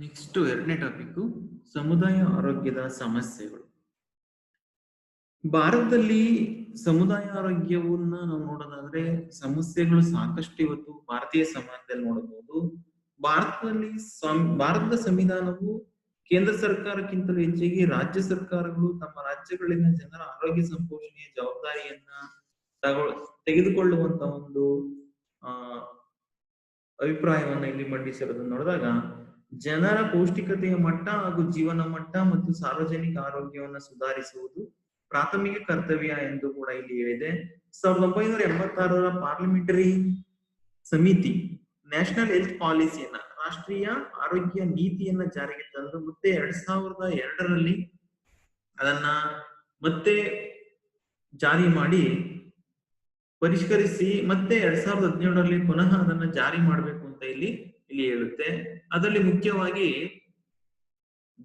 Next ಎರಡನೇ topic ಸಮುದಾಯ ಆರೋಗ್ಯದ ಸಮಸ್ಯೆಗಳು. ಭಾರತದಲ್ಲಿ ಸಮುದಾಯ ಆರೋಗ್ಯವನ್ನ ನಾವು ನೋಡೋದಾದ್ರೆ ಸಮಸ್ಯೆಗಳು ಸಾಕಷ್ಟು ಇವತ್ತು ಭಾರತೀಯ ಸಮಾಜದಲ್ಲಿ ನೋಡಬಹುದು. ಭಾರತದಲ್ಲಿ ಭಾರತದ ಸಂವಿಧಾನವು ಕೇಂದ್ರ ಸರ್ಕಾರಕ್ಕಿಂತಲೂ ಹೆಚ್ಚಾಗಿ ರಾಜ್ಯ ಸರ್ಕಾರಗಳು ತಮ್ಮ ರಾಜ್ಯಗಳಲ್ಲಿನ ಜನರ ಆರೋಗ್ಯ ಸಂಪೋಷಣೆಯ ಜವಾಬ್ದಾರಿಯನ್ನ ತೆಗೆದುಕೊಳ್ಳುವಂತ ಒಂದು ಆ ಅಭಿಪ್ರಾಯವನ್ನ ಇಲ್ಲಿ ಮಂಡಿಸಿರೋದನ್ನ ನೋಡಿದಾಗ ಜನರ ಪೌಷ್ಟಿಕತೆಯ ಮಟ್ಟ ಹಾಗೂ ಜೀವನ ಮಟ್ಟ ಮತ್ತು ಸಾರ್ವಜನಿಕ ಆರೋಗ್ಯವನ್ನ ಸುಧಾರಿಸುವುದು ಪ್ರಾಥಮಿಕ ಕರ್ತವ್ಯ ಎಂದು ಕೂಡ ಇಲ್ಲಿ ಹೇಳಿದೆ. 1986ರ ಪಾರ್ಲಿಮೆಂಟರಿ ಸಮಿತಿ ನ್ಯಾಷನಲ್ ಹೆಲ್ತ್ ಪಾಲಿಸಿಯನ್ನ ರಾಷ್ಟ್ರೀಯ ಆರೋಗ್ಯ ನೀತಿಯನ್ನ ಜಾರಿಗೆ ತಂದು ಮತ್ತೆ 2002ರಲ್ಲಿ ಅದನ್ನ ಮತ್ತೆ ಜಾರಿ ಮಾಡಿ ಪರಿಷ್ಕರಿಸಿ ಮತ್ತೆ 2017ರಲ್ಲಿ ಪುನಃ ಅದನ್ನ ಜಾರಿ ಮಾಡಬೇಕು ಅಂತ ಇಲ್ಲಿ ಹೇಳುತ್ತೆ. ಅದರಲ್ಲಿ ಮುಖ್ಯವಾಗಿ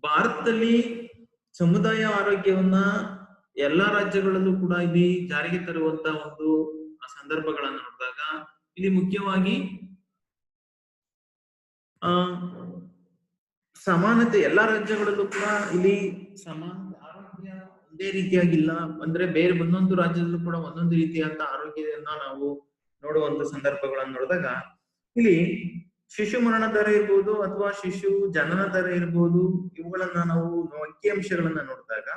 ಭಾರತದಲ್ಲಿ ಸಮುದಾಯ ಆರೋಗ್ಯವನ್ನ ಎಲ್ಲಾ ರಾಜ್ಯಗಳಲ್ಲೂ ಕೂಡ ಇಲ್ಲಿ ಜಾರಿಗೆ ತರುವಂತ ಒಂದು ಸಂದರ್ಭಗಳನ್ನ ನೋಡಿದಾಗ ಇಲ್ಲಿ ಮುಖ್ಯವಾಗಿ ಸಮಾನತೆ ಎಲ್ಲಾ ರಾಜ್ಯಗಳಲ್ಲೂ ಕೂಡ ಇಲ್ಲಿ ಸಮಾನ ಆರೋಗ್ಯ ಒಂದೇ ರೀತಿಯಾಗಿಲ್ಲ. ಅಂದ್ರೆ ಬೇರೆ ಒಂದೊಂದು ರಾಜ್ಯದಲ್ಲೂ ಕೂಡ ಒಂದೊಂದು ರೀತಿಯಾದ ಆರೋಗ್ಯವನ್ನ ನಾವು ನೋಡುವಂತ ಸಂದರ್ಭಗಳನ್ನ ನೋಡಿದಾಗ ಇಲ್ಲಿ ಶಿಶು ಮರಣ ದರ ಇರ್ಬೋದು ಅಥವಾ ಶಿಶು ಜನನ ದರ ಇರ್ಬೋದು, ಇವುಗಳನ್ನ ನಾವು ಅಂಕಿಅಂಶಗಳನ್ನ ನೋಡಿದಾಗ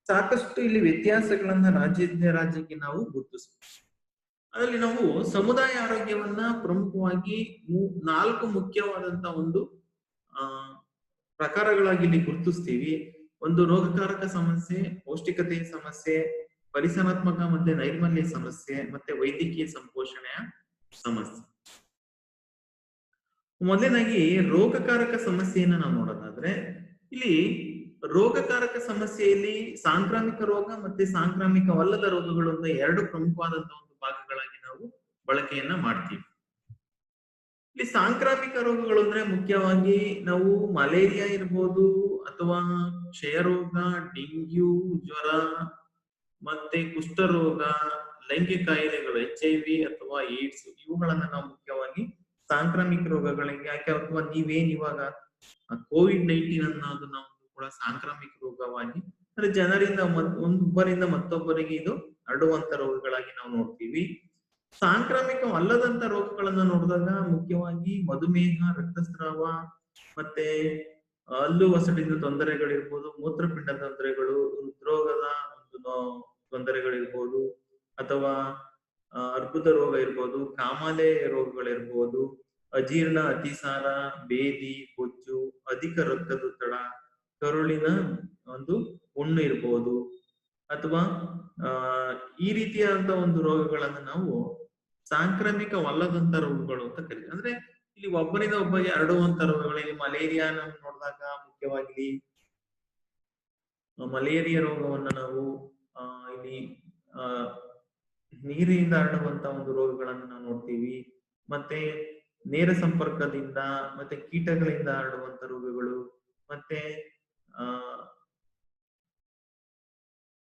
ಸಾಕಷ್ಟು ಇಲ್ಲಿ ವ್ಯತ್ಯಾಸಗಳನ್ನ ರಾಜ್ಯಕ್ಕೆ ನಾವು ಗುರುತಿಸ್ತೀವಿ. ಅದರಲ್ಲಿ ನಾವು ಸಮುದಾಯ ಆರೋಗ್ಯವನ್ನ ಪ್ರಮುಖವಾಗಿ 4 ಮುಖ್ಯವಾದಂತ ಒಂದು ಪ್ರಕಾರಗಳಾಗಿ ಇಲ್ಲಿ ಗುರುತಿಸ್ತೀವಿ. ಒಂದು ರೋಗಕಾರಕ ಸಮಸ್ಯೆ, ಪೌಷ್ಟಿಕತೆಯ ಸಮಸ್ಯೆ, ಪರಿಸರಾತ್ಮಕ ಮತ್ತೆ ನೈರ್ಮಲ್ಯ ಸಮಸ್ಯೆ, ಮತ್ತೆ ವೈದ್ಯಕೀಯ ಸಂಪೋಷಣೆಯ ಸಮಸ್ಯೆ. ಮೊದಲನೇದಾಗಿ ರೋಗಕಾರಕ ಸಮಸ್ಯೆಯನ್ನ ನಾವು ನೋಡೋದಾದ್ರೆ ಇಲ್ಲಿ ರೋಗಕಾರಕ ಸಮಸ್ಯೆಯಲ್ಲಿ ಸಾಂಕ್ರಾಮಿಕ ರೋಗ ಮತ್ತೆ ಸಾಂಕ್ರಾಮಿಕವಲ್ಲದ ರೋಗಗಳು ಅಂತ 2 ಪ್ರಮುಖವಾದಂತಹ ಒಂದು ಭಾಗಗಳಾಗಿ ನಾವು ಬಳಕೆಯನ್ನ ಮಾಡ್ತೀವಿ. ಇಲ್ಲಿ ಸಾಂಕ್ರಾಮಿಕ ರೋಗಗಳು ಅಂದ್ರೆ ಮುಖ್ಯವಾಗಿ ನಾವು ಮಲೇರಿಯಾ ಇರ್ಬೋದು ಅಥವಾ ಕ್ಷಯರೋಗ, ಡೆಂಗ್ಯೂ ಜ್ವರ, ಮತ್ತೆ ಕುಷ್ಠರೋಗ, ಲೈಂಗಿಕ ಕಾಯಿಲೆಗಳು HIV ಅಥವಾ ಏಡ್ಸ್, ಇವುಗಳನ್ನ ನಾವು ಮುಖ್ಯವಾಗಿ ಸಾಂಕ್ರಾಮಿಕ ರೋಗಗಳಿಗೆ ಯಾಕೆ ಅಥವಾ ನೀವೇನ್ ಇವಾಗ COVID-19 ಅನ್ನೋದು ನಾವು ಕೂಡ ಸಾಂಕ್ರಾಮಿಕ ರೋಗವಾಗಿ ಅಂದ್ರೆ ಜನರಿಂದ ಒಬ್ಬರಿಂದ ಮತ್ತೊಬ್ಬರಿಗೆ ಇದು ಹರಡುವಂತ ರೋಗಗಳಾಗಿ ನಾವು ನೋಡ್ತೀವಿ. ಸಾಂಕ್ರಾಮಿಕವಲ್ಲದಂತ ರೋಗಗಳನ್ನ ನೋಡಿದಾಗ ಮುಖ್ಯವಾಗಿ ಮಧುಮೇಹ, ರಕ್ತಸ್ರಾವ, ಮತ್ತೆ ಹಲ್ಲು ವಸಡಿನ ತೊಂದರೆಗಳಿರ್ಬೋದು, ಮೂತ್ರಪಿಂಡ ತೊಂದರೆಗಳು, ಹೃದ್ರೋಗದ ಒಂದು ತೊಂದರೆಗಳಿರ್ಬೋದು, ಅಥವಾ ಅರ್ಬುದ ರೋಗ ಇರ್ಬೋದು, ಕಾಮಾಲೆ ರೋಗಗಳಿರ್ಬೋದು, ಅಜೀರ್ಣ, ಅತಿಸಾರ, ಬೇದಿ, ಬೊಜ್ಜು, ಅಧಿಕ ರಕ್ತದೊತ್ತಡ, ಕರುಳಿನ ಒಂದು ಹುಣ್ಣು ಇರ್ಬೋದು, ಅಥವಾ ಈ ರೀತಿಯಾದಂತ ಒಂದು ರೋಗಗಳನ್ನ ನಾವು ಸಾಂಕ್ರಾಮಿಕವಲ್ಲದಂತ ರೋಗಗಳು ಅಂತ ಕರೀತೀವಿ. ಅಂದ್ರೆ ಇಲ್ಲಿ ಒಬ್ಬರಿಂದ ಒಬ್ಬರಿಗೆ ಹರಡುವಂತ ರೋಗಗಳಲ್ಲಿ ಮಲೇರಿಯಾ ನೋಡಿದಾಗ ಮುಖ್ಯವಾಗಿ ಮಲೇರಿಯಾ ರೋಗವನ್ನ ನಾವು ಇಲ್ಲಿ ನೀರಿನಿಂದ ಹರಡುವಂತ ಒಂದು ರೋಗಗಳನ್ನ ನಾವು ನೋಡ್ತೀವಿ. ಮತ್ತೆ ನೇರ ಸಂಪರ್ಕದಿಂದ ಮತ್ತೆ ಕೀಟಗಳಿಂದ ಹರಡುವಂತ ರೋಗಗಳು, ಮತ್ತೆ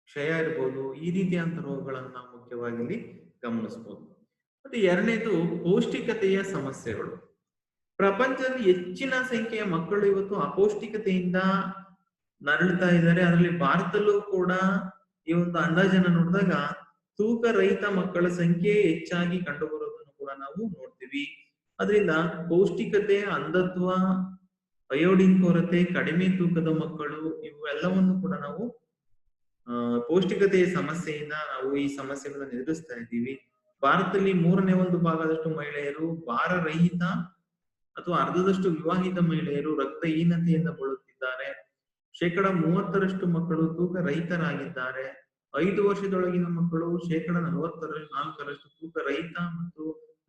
ಕ್ಷಯ ಇರ್ಬೋದು, ಈ ರೀತಿಯಾದಂತ ರೋಗಗಳನ್ನ ನಾವು ಮುಖ್ಯವಾಗಿ ಇಲ್ಲಿ ಗಮನಿಸಬಹುದು. ಮತ್ತೆ ಎರಡನೇದು ಪೌಷ್ಟಿಕತೆಯ ಸಮಸ್ಯೆಗಳು. ಪ್ರಪಂಚದಲ್ಲಿ ಹೆಚ್ಚಿನ ಸಂಖ್ಯೆಯ ಮಕ್ಕಳು ಇವತ್ತು ಅಪೌಷ್ಟಿಕತೆಯಿಂದ ನರಳುತ್ತಾ ಇದ್ದಾರೆ. ಅದರಲ್ಲಿ ಭಾರತದಲ್ಲೂ ಕೂಡ ಈ ಒಂದು ಅಂದಾಜನ್ನ ನೋಡಿದಾಗ ತೂಕ ರಹಿತ ಮಕ್ಕಳ ಸಂಖ್ಯೆ ಹೆಚ್ಚಾಗಿ ಕಂಡುಬರೋದನ್ನು ಕೂಡ ನಾವು ನೋಡ್ತೀವಿ. ಅದರಿಂದ ಪೌಷ್ಟಿಕತೆ, ಅಂಧತ್ವ, ಅಯೋಡಿನ್ ಕೊರತೆ, ಕಡಿಮೆ ತೂಕದ ಮಕ್ಕಳು, ಇವೆಲ್ಲವನ್ನು ಕೂಡ ನಾವು ಪೌಷ್ಟಿಕತೆಯ ಸಮಸ್ಯೆಯಿಂದ ನಾವು ಈ ಸಮಸ್ಯೆಗಳನ್ನು ಎದುರಿಸ್ತಾ ಇದ್ದೀವಿ. ಭಾರತದಲ್ಲಿ 1/3 ಭಾಗದಷ್ಟು ಮಹಿಳೆಯರು ಭಾರರಹಿತ ಅಥವಾ ಅರ್ಧದಷ್ಟು ವಿವಾಹಿತ ಮಹಿಳೆಯರು ರಕ್ತಹೀನತೆಯಿಂದ ಬಳಲುತ್ತಿದ್ದಾರೆ. 30% ಮಕ್ಕಳು ತೂಕ ರಹಿತರಾಗಿದ್ದಾರೆ. 5 ವರ್ಷದೊಳಗಿನ ಮಕ್ಕಳು 44% ತೂಕ ರಹಿತ ಮತ್ತು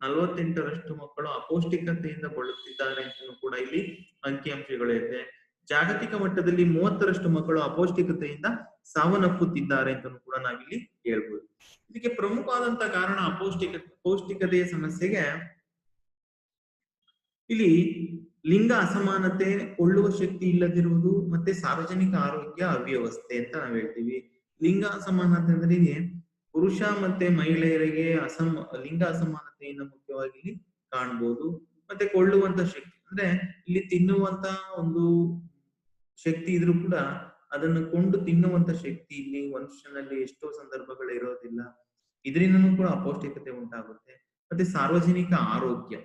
48% ಮಕ್ಕಳು ಅಪೌಷ್ಟಿಕತೆಯಿಂದ ಬಳಲುತ್ತಿದ್ದಾರೆ ಅಂತ ಕೂಡ ಇಲ್ಲಿ ಅಂಕಿಅಂಶಗಳಿದೆ. ಜಾಗತಿಕ ಮಟ್ಟದಲ್ಲಿ 30% ಮಕ್ಕಳು ಅಪೌಷ್ಟಿಕತೆಯಿಂದ ಸಾವನ್ನಪ್ಪುತ್ತಿದ್ದಾರೆ ಅಂತ ಕೂಡ ನಾವಿಲ್ಲಿ ಹೇಳ್ಬೋದು. ಇದಕ್ಕೆ ಪ್ರಮುಖವಾದಂತ ಕಾರಣ ಪೌಷ್ಟಿಕತೆಯ ಸಮಸ್ಯೆಗೆ ಇಲ್ಲಿ ಲಿಂಗ ಅಸಮಾನತೆ, ಕೊಳ್ಳುವ ಶಕ್ತಿ ಇಲ್ಲದಿರುವುದು, ಮತ್ತೆ ಸಾರ್ವಜನಿಕ ಆರೋಗ್ಯ ಅವ್ಯವಸ್ಥೆ ಅಂತ ನಾವ್ ಹೇಳ್ತೀವಿ. ಲಿಂಗ ಅಸಮಾನತೆ ಅಂದ್ರೆ ಪುರುಷ ಮತ್ತೆ ಮಹಿಳೆಯರಿಗೆ ಲಿಂಗ ಅಸಮಾನತೆಯಿಂದ ಮುಖ್ಯವಾಗಿ ಕಾಣಬಹುದು. ಮತ್ತೆ ಕೊಳ್ಳುವಂತ ಶಕ್ತಿ ಅಂದ್ರೆ ಇಲ್ಲಿ ತಿನ್ನುವಂತ ಒಂದು ಶಕ್ತಿ ಇದ್ರೂ ಕೂಡ ಅದನ್ನು ಕೊಂಡು ತಿನ್ನುವಂತ ಶಕ್ತಿ ಇಲ್ಲಿ ಮನುಷ್ಯನಲ್ಲಿ ಎಷ್ಟೋ ಸಂದರ್ಭಗಳು ಇರೋದಿಲ್ಲ. ಇದರಿಂದನೂ ಕೂಡ ಅಪೌಷ್ಟಿಕತೆ ಉಂಟಾಗುತ್ತೆ. ಮತ್ತೆ ಸಾರ್ವಜನಿಕ ಆರೋಗ್ಯ,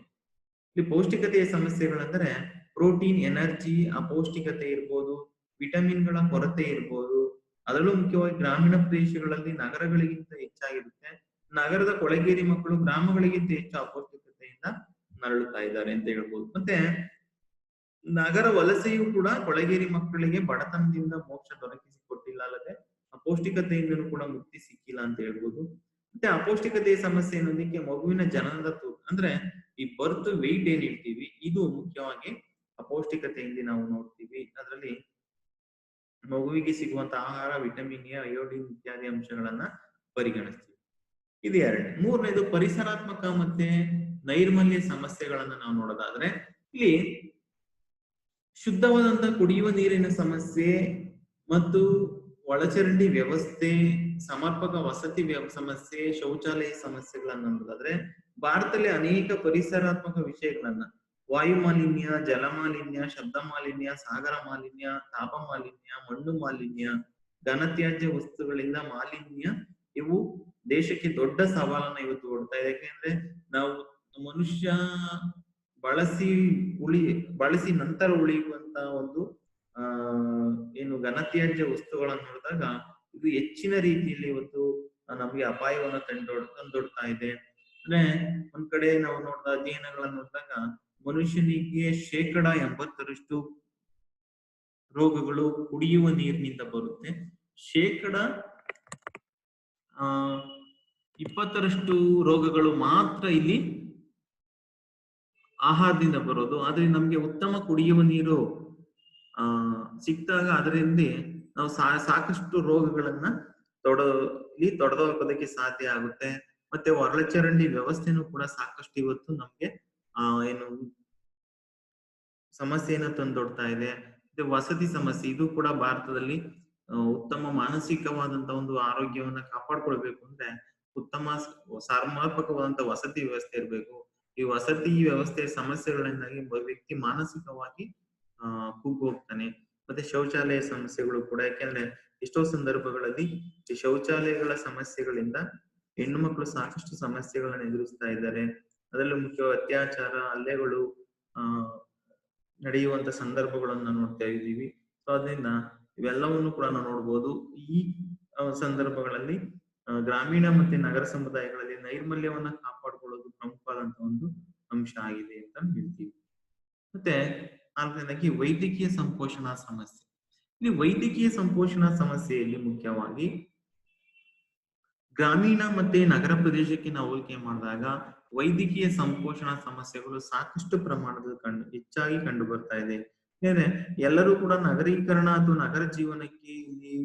ಇಲ್ಲಿ ಪೌಷ್ಟಿಕತೆಯ ಸಮಸ್ಯೆಗಳಂದ್ರೆ ಪ್ರೋಟೀನ್, ಎನರ್ಜಿ ಅಪೌಷ್ಟಿಕತೆ ಇರ್ಬೋದು, ವಿಟಮಿನ್ಗಳ ಕೊರತೆ ಇರ್ಬೋದು. ಅದರಲ್ಲೂ ಮುಖ್ಯವಾಗಿ ಗ್ರಾಮೀಣ ಪ್ರದೇಶಗಳಲ್ಲಿ ನಗರಗಳಿಗಿಂತ ಹೆಚ್ಚಾಗಿರುತ್ತೆ. ನಗರದ ಕೊಳಗೇರಿ ಮಕ್ಕಳು ಗ್ರಾಮಗಳಿಗಿಂತ ಹೆಚ್ಚು ಅಪೌಷ್ಟಿಕತೆಯಿಂದ ನರಳುತ್ತಾ ಇದ್ದಾರೆ ಅಂತ ಹೇಳ್ಬೋದು. ಮತ್ತೆ ನಗರ ವಲಸೆಯು ಕೂಡ ಕೊಳಗೇರಿ ಮಕ್ಕಳಿಗೆ ಬಡತನದಿಂದ ಮೋಕ್ಷ ದೊರಕಿಸಿ ಕೊಟ್ಟಿಲ್ಲ, ಅಲ್ಲದೆ ಅಪೌಷ್ಟಿಕತೆಯಿಂದನೂ ಕೂಡ ಮುಕ್ತಿ ಸಿಕ್ಕಿಲ್ಲ ಅಂತ ಹೇಳ್ಬೋದು. ಮತ್ತೆ ಅಪೌಷ್ಟಿಕತೆಯ ಸಮಸ್ಯೆ ಅನ್ನೋದಕ್ಕೆ ಮಗುವಿನ ಜನನದ ತೂಕ ಅಂದ್ರೆ ಈ ಬರ್ತ್ ವೆಯ್ಟ್ ಏನ್ ಹೇಳ್ತೀವಿ, ಇದು ಮುಖ್ಯವಾಗಿ ಅಪೌಷ್ಟಿಕತೆಯಿಂದ ನಾವು ನೋಡ್ತೀವಿ. ಅದರಲ್ಲಿ ಮಗುವಿಗೆ ಸಿಗುವಂತ ಆಹಾರ, ವಿಟಮಿನ್ ಎ, ಅಯೋಡಿನ್ ಇತ್ಯಾದಿ ಅಂಶಗಳನ್ನ ಪರಿಗಣಿಸ್ತೀವಿ. ಇದು ಎರಡು. ಮೂರನೇದು ಪರಿಸರಾತ್ಮಕ ಮತ್ತೆ ನೈರ್ಮಲ್ಯ ಸಮಸ್ಯೆಗಳನ್ನ ನಾವು ನೋಡೋದಾದ್ರೆ ಇಲ್ಲಿ ಶುದ್ಧವಾದಂತ ಕುಡಿಯುವ ನೀರಿನ ಸಮಸ್ಯೆ ಮತ್ತು ಒಳಚರಂಡಿ ವ್ಯವಸ್ಥೆ, ಸಮರ್ಪಕ ವಸತಿ ಸಮಸ್ಯೆ, ಶೌಚಾಲಯ ಸಮಸ್ಯೆಗಳನ್ನ ನೋಡೋದಾದ್ರೆ ಭಾರತದಲ್ಲಿ ಅನೇಕ ಪರಿಸರಾತ್ಮಕ ವಿಷಯಗಳನ್ನ ವಾಯು ಮಾಲಿನ್ಯ, ಜಲ ಮಾಲಿನ್ಯ, ಶಬ್ದ ಮಾಲಿನ್ಯ, ಸಾಗರ ಮಾಲಿನ್ಯ, ತಾಪ ಮಾಲಿನ್ಯ, ಮಣ್ಣು ಮಾಲಿನ್ಯ, ಘನತ್ಯಾಜ್ಯ ವಸ್ತುಗಳಿಂದ ಮಾಲಿನ್ಯ ಇವು ದೇಶಕ್ಕೆ ದೊಡ್ಡ ಸವಾಲನ್ನ ಇವತ್ತು ಕೊಡ್ತಾ ಇದೆ. ಯಾಕೆಂದ್ರೆ ನಾವು ಮನುಷ್ಯ ಬಳಸಿ ನಂತರ ಉಳಿಯುವಂತ ಒಂದು ಏನು ಘನತ್ಯಾಜ್ಯ ವಸ್ತುಗಳನ್ನು ನೋಡಿದಾಗ ಇದು ಹೆಚ್ಚಿನ ರೀತಿಯಲ್ಲಿ ಇವತ್ತು ನಮಗೆ ಅಪಾಯವನ್ನು ತಂದೊಡ್ತಾ ಇದೆ. ಅಂದ್ರೆ ಒಂದ್ ಕಡೆ ನಾವು ನೋಡಿದ ಅಧ್ಯಯನಗಳನ್ನ ನೋಡಿದಾಗ ಮನುಷ್ಯನಿಗೆ 80% ರೋಗಗಳು ಕುಡಿಯುವ ನೀರಿನಿಂದ ಬರುತ್ತೆ, 20% ರೋಗಗಳು ಮಾತ್ರ ಇಲ್ಲಿ ಆಹಾರದಿಂದ ಬರೋದು. ಆದ್ರೆ ನಮ್ಗೆ ಉತ್ತಮ ಕುಡಿಯುವ ನೀರು ಸಿಕ್ತಾಗ ಅದರಿಂದ ನಾವು ಸಾಕಷ್ಟು ರೋಗಗಳನ್ನ ತೊಡೆದೋಕೋದಕ್ಕೆ ಸಾಧ್ಯ ಆಗುತ್ತೆ. ಮತ್ತೆ ಒಳಚರಂಡಿ ವ್ಯವಸ್ಥೆನೂ ಕೂಡ ಸಾಕಷ್ಟು ಇವತ್ತು ನಮ್ಗೆ ಏನು ಸಮಸ್ಯೆಯನ್ನು ತಂದೊಡ್ತಾ ಇದೆ. ವಸತಿ ಸಮಸ್ಯೆ, ಇದು ಕೂಡ ಭಾರತದಲ್ಲಿ ಉತ್ತಮ ಮಾನಸಿಕವಾದಂತ ಒಂದು ಆರೋಗ್ಯವನ್ನ ಕಾಪಾಡ್ಕೊಳ್ಬೇಕು ಅಂದ್ರೆ ಉತ್ತಮ ಸಮರ್ಪಕವಾದಂತ ವಸತಿ ವ್ಯವಸ್ಥೆ ಇರಬೇಕು. ಈ ವಸತಿ ವ್ಯವಸ್ಥೆಯ ಸಮಸ್ಯೆಗಳಿಂದಾಗಿ ವ್ಯಕ್ತಿ ಮಾನಸಿಕವಾಗಿ ಕುಗ್ಗು ಹೋಗ್ತಾನೆ. ಮತ್ತೆ ಶೌಚಾಲಯ ಸಮಸ್ಯೆಗಳು ಕೂಡ, ಯಾಕೆಂದ್ರೆ ಎಷ್ಟೋ ಸಂದರ್ಭಗಳಲ್ಲಿ ಈ ಶೌಚಾಲಯಗಳ ಸಮಸ್ಯೆಗಳಿಂದ ಹೆಣ್ಣು ಮಕ್ಕಳು ಸಾಕಷ್ಟು ಸಮಸ್ಯೆಗಳನ್ನ ಎದುರಿಸ್ತಾ ಇದ್ದಾರೆ. ಅದರಲ್ಲೂ ಮುಖ್ಯವಾಗಿ ಅತ್ಯಾಚಾರ, ಹಲ್ಲೆಗಳು ನಡೆಯುವಂತ ಸಂದರ್ಭಗಳನ್ನ ನೋಡ್ತಾ ಇದ್ದೀವಿ. ಸೊ ಅದರಿಂದ ಇವೆಲ್ಲವನ್ನು ಕೂಡ ನಾವು ನೋಡ್ಬೋದು. ಈ ಸಂದರ್ಭಗಳಲ್ಲಿ ಗ್ರಾಮೀಣ ಮತ್ತೆ ನಗರ ಸಮುದಾಯಗಳಲ್ಲಿ ನೈರ್ಮಲ್ಯವನ್ನ ಕಾಪಾಡಿಕೊಳ್ಳೋದು ಪ್ರಮುಖವಾದಂತ ಒಂದು ಅಂಶ ಆಗಿದೆ ಅಂತ ಹೇಳ್ತೀವಿ. ಮತ್ತೆ ನಾಲ್ಕನೇದಾಗಿ ವೈದ್ಯಕೀಯ ಸಂಪೋಷಣಾ ಸಮಸ್ಯೆ. ಇಲ್ಲಿ ವೈದ್ಯಕೀಯ ಸಂಪೋಷಣಾ ಸಮಸ್ಯೆಯಲ್ಲಿ ಮುಖ್ಯವಾಗಿ ಗ್ರಾಮೀಣ ಮತ್ತೆ ನಗರ ಪ್ರದೇಶಕ್ಕೆ ನಾವು ಹೋಲಿಕೆ ಮಾಡಿದಾಗ ವೈದ್ಯಕೀಯ ಸಂಪೋಷಣಾ ಸಮಸ್ಯೆಗಳು ಸಾಕಷ್ಟು ಪ್ರಮಾಣದಲ್ಲಿ ಹೆಚ್ಚಾಗಿ ಕಂಡು ಬರ್ತಾ ಇದೆ. ಏನೇ ಎಲ್ಲರೂ ಕೂಡ ನಗರೀಕರಣ ಅಥವಾ ನಗರ ಜೀವನಕ್ಕೆ ಇಲ್ಲಿ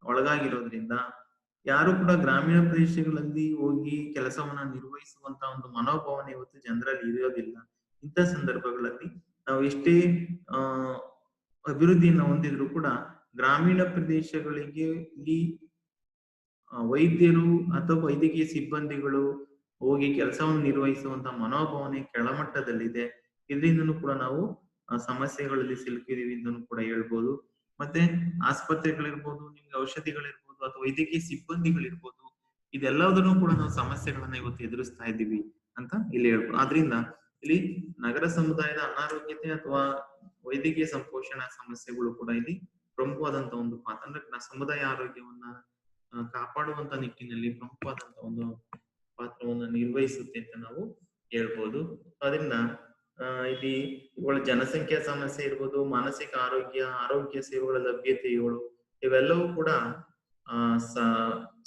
ಒಳಗಾಗಿರೋದ್ರಿಂದ ಯಾರು ಕೂಡ ಗ್ರಾಮೀಣ ಪ್ರದೇಶಗಳಲ್ಲಿ ಹೋಗಿ ಕೆಲಸವನ್ನ ನಿರ್ವಹಿಸುವಂತ ಒಂದು ಮನೋಭಾವನೆ ಇವತ್ತು ಜನರಲ್ಲಿ ಇರೋದಿಲ್ಲ. ಇಂಥ ಸಂದರ್ಭಗಳಲ್ಲಿ ನಾವು ಎಷ್ಟೇ ಅಭಿವೃದ್ಧಿಯನ್ನು ಹೊಂದಿದ್ರು ಕೂಡ ಗ್ರಾಮೀಣ ಪ್ರದೇಶಗಳಿಗೆ ಇಲ್ಲಿ ವೈದ್ಯರು ಅಥವಾ ವೈದ್ಯಕೀಯ ಸಿಬ್ಬಂದಿಗಳು ಹೋಗಿ ಕೆಲಸವನ್ನು ನಿರ್ವಹಿಸುವಂತ ಮನೋಭಾವನೆ ಕೆಳಮಟ್ಟದಲ್ಲಿದೆ. ಇದರಿಂದನೂ ಕೂಡ ನಾವು ಸಮಸ್ಯೆಗಳಲ್ಲಿ ಸಿಲುಕಿದೀವಿ ಅಂತಲೂ ಕೂಡ ಹೇಳ್ಬೋದು. ಮತ್ತೆ ಆಸ್ಪತ್ರೆಗಳಿರ್ಬೋದು, ನಿಮ್ಗೆ ಔಷಧಿಗಳಿರ್ಬೋದು ಅಥವಾ ವೈದ್ಯಕೀಯ ಸಿಬ್ಬಂದಿಗಳಿರ್ಬೋದು, ಇದೆಲ್ಲದನ್ನು ಕೂಡ ನಾವು ಸಮಸ್ಯೆಗಳನ್ನ ಇವತ್ತು ಎದುರಿಸ್ತಾ ಇದ್ದೀವಿ ಅಂತ ಇಲ್ಲಿ ಹೇಳ್ಬೋದು. ಆದ್ರಿಂದ ಇಲ್ಲಿ ನಗರ ಸಮುದಾಯದ ಅನಾರೋಗ್ಯತೆ ಅಥವಾ ವೈದ್ಯಕೀಯ ಸಂಪೋಷಣಾ ಸಮಸ್ಯೆಗಳು ಕೂಡ ಇಲ್ಲಿ ಪ್ರಮುಖವಾದಂತ ಒಂದು ಪಾತ್ರ, ಅಂದ್ರೆ ಸಮುದಾಯ ಆರೋಗ್ಯವನ್ನ ಕಾಪಾಡುವಂತ ನಿಟ್ಟಿನಲ್ಲಿ ಪ್ರಮುಖವಾದಂತ ಒಂದು ಪಾತ್ರವನ್ನು ನಿರ್ವಹಿಸುತ್ತೆ ಅಂತ ನಾವು ಹೇಳ್ಬೋದು. ಅದರಿಂದ ಇಲ್ಲಿ ಇವುಗಳ ಜನಸಂಖ್ಯಾ ಸಮಸ್ಯೆ ಇರ್ಬೋದು, ಮಾನಸಿಕ ಆರೋಗ್ಯ ಸೇವೆಗಳ ಲಭ್ಯತೆಗಳು, ಇವೆಲ್ಲವೂ ಕೂಡ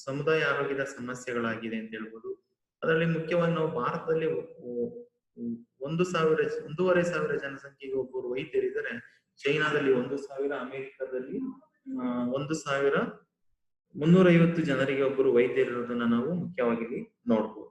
ಸಮುದಾಯ ಆರೋಗ್ಯದ ಸಮಸ್ಯೆಗಳಾಗಿದೆ ಅಂತ ಹೇಳ್ಬೋದು. ಅದರಲ್ಲಿ ಮುಖ್ಯವಾಗಿ ನಾವು ಭಾರತದಲ್ಲಿ 1,500 ಜನಸಂಖ್ಯೆಗೆ ಒಬ್ಬರು ವೈದ್ಯರಿದ್ದಾರೆ. ಚೈನಾದಲ್ಲಿ 1,000, ಅಮೆರಿಕದಲ್ಲಿ 1,350 ಜನರಿಗೆ ಒಬ್ಬರು ವೈದ್ಯರಿರೋದನ್ನ ನಾವು ಮುಖ್ಯವಾಗಿ ನೋಡ್ಬೋದು.